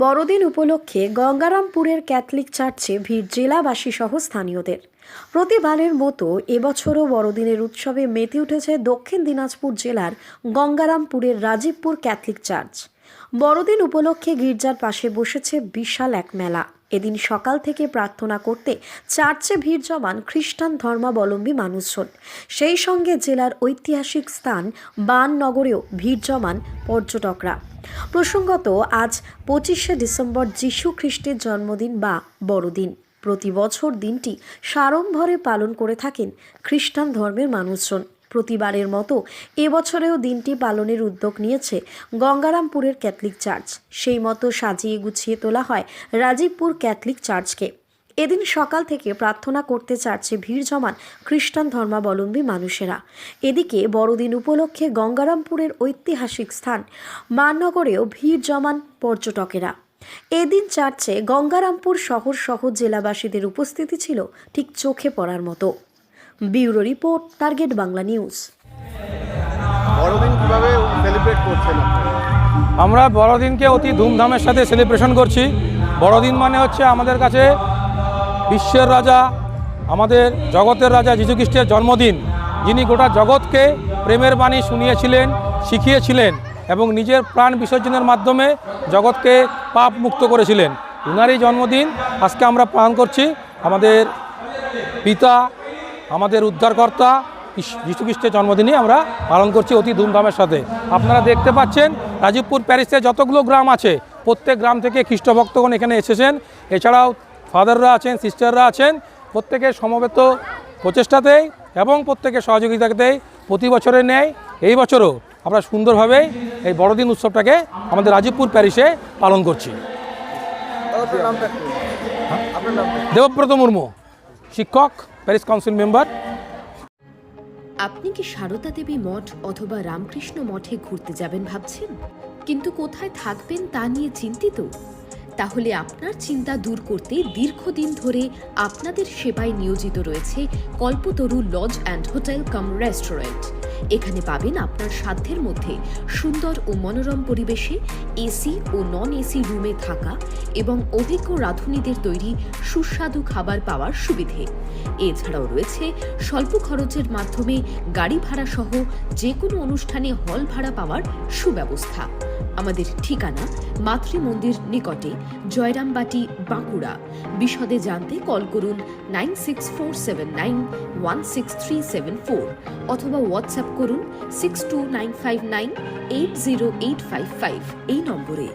বড়দিন উপলক্ষে গঙ্গারামপুরের ক্যাথলিক চার্চে ভিড় জেলাবাসী সহ স্থানীয়দের। প্রতিবারের মতো এবছরও বড়দিনের উৎসবে মেতে উঠেছে দক্ষিণ দিনাজপুর জেলার গঙ্গারামপুরের রাজীবপুর ক্যাথলিক চার্চ। বড়দিন উপলক্ষে গির্জার পাশে বসেছে বিশাল এক মেলা। এদিন সকাল থেকে প্রার্থনা করতে চার্চে ভিড় জমান খ্রিস্টান ধর্মাবলম্বী মানুষজন। সেই সঙ্গে জেলার ঐতিহাসিক স্থান বাননগরেও ভিড় জমান পর্যটকরা। প্রসঙ্গত, আজ 25শে ডিসেম্বর যীশু খ্রিস্টের জন্মদিন বা বড়দিন। প্রতি বছর দিনটি সাড়ম্বরে পালন করে থাকেন খ্রিস্টান ধর্মের মানুষজন। প্রতিবারের মতো এবছরেও দিনটি পালনের উদ্যোগ নিয়েছে গঙ্গারামপুরের ক্যাথলিক চার্চ। সেই মতো সাজিয়ে গুছিয়ে তোলা হয় রাজীবপুর ক্যাথলিক চার্চকে। এদিন সকাল থেকে প্রার্থনা করতে চার্চে ভিড় জমান খ্রিস্টান ধর্মাবলম্বী মানুষেরা। এদিকে বড়দিন উপলক্ষে গঙ্গারামপুরের ঐতিহাসিক স্থান মাননগরেও ভিড় জমান পর্যটকেরা। এদিন চার্চে গঙ্গারামপুর শহর সহ জেলাবাসীদের উপস্থিতি ছিল ঠিক চোখে পড়ার মতো। Bureau report, target Bangla news. বড়দিন কিভাবে সেলিব্রেট করছেন? আমরা বড়দিনকে অতি ধুমধামের সাথে সেলিব্রেশন করছি। বড়দিন মানে হচ্ছে আমাদের কাছে বিশ্বের রাজা, আমাদের জগতের রাজা যীশু খ্রিস্টের জন্মদিন, যিনি গোটা জগৎকে প্রেমের বাণী শুনিয়েছিলেন, শিখিয়েছিলেন এবং নিজের প্রাণ বিসর্জনের মাধ্যমে জগৎকে পাপ মুক্ত করেছিলেন। উনারই জন্মদিন আজকে আমরা পালন করছি। আমাদের পিতা, আমাদের উদ্ধারকর্তা যীশু খ্রিস্টের জন্মদিনই আমরা পালন করছি অতি ধুমধামের সাথে। আপনারা দেখতে পাচ্ছেন রাজীবপুর প্যারিসে যতগুলো গ্রাম আছে, প্রত্যেক গ্রাম থেকে খ্রিস্টভক্তগণ এখানে এসেছেন। এছাড়াও ফাদাররা আছেন, সিস্টাররা আছেন। প্রত্যেকের সমবেত প্রচেষ্টাতেই এবং প্রত্যেকের সহযোগিতাতেই প্রতি বছরের ন্যায় এই বছরও আমরা সুন্দরভাবে এই বড়দিন উৎসবটাকে আমাদের রাজীবপুর প্যারিসে পালন করছি। দেবব্রত মুর্মু, শিক্ষক, প্যারিস কাউন্সিল মেম্বার। আপনি কি সারদা দেবী মঠ অথবা রামকৃষ্ণ মঠে ঘুরতে যাবেন ভাবছেন, কিন্তু কোথায় থাকবেন তা নিয়ে চিন্তিত? তাহলে আপনার চিন্তা দূর করতে দীর্ঘদিন ধরে আপনাদের সেবায় নিয়োজিত রয়েছে Kalpataru lodge and hotel cum restaurant. এখানে পাবেন আপনার সাধ্যের মধ্যে সুন্দর ও মনোরম পরিবেশে এসি ও নন এসি রুমে থাকা এবং অভিজ্ঞ রাঁধুনিদের তৈরি সুস্বাদু খাবার পাওয়ার সুবিধে। এছাড়াও রয়েছে স্বল্প খরচের মাধ্যমে গাড়ি ভাড়া সহ যে কোনো অনুষ্ঠানে হল ভাড়া পাওয়ার সুব্যবস্থা। আমাদের ঠিকানা মাতৃমন্দির নিকটে, জয়রামবাটি, বাঁকুড়া। বিশদে জানতে কল করুন 9647916374 অথবা হোয়াটসঅ্যাপ করুন 62959808555 এই নম্বরে।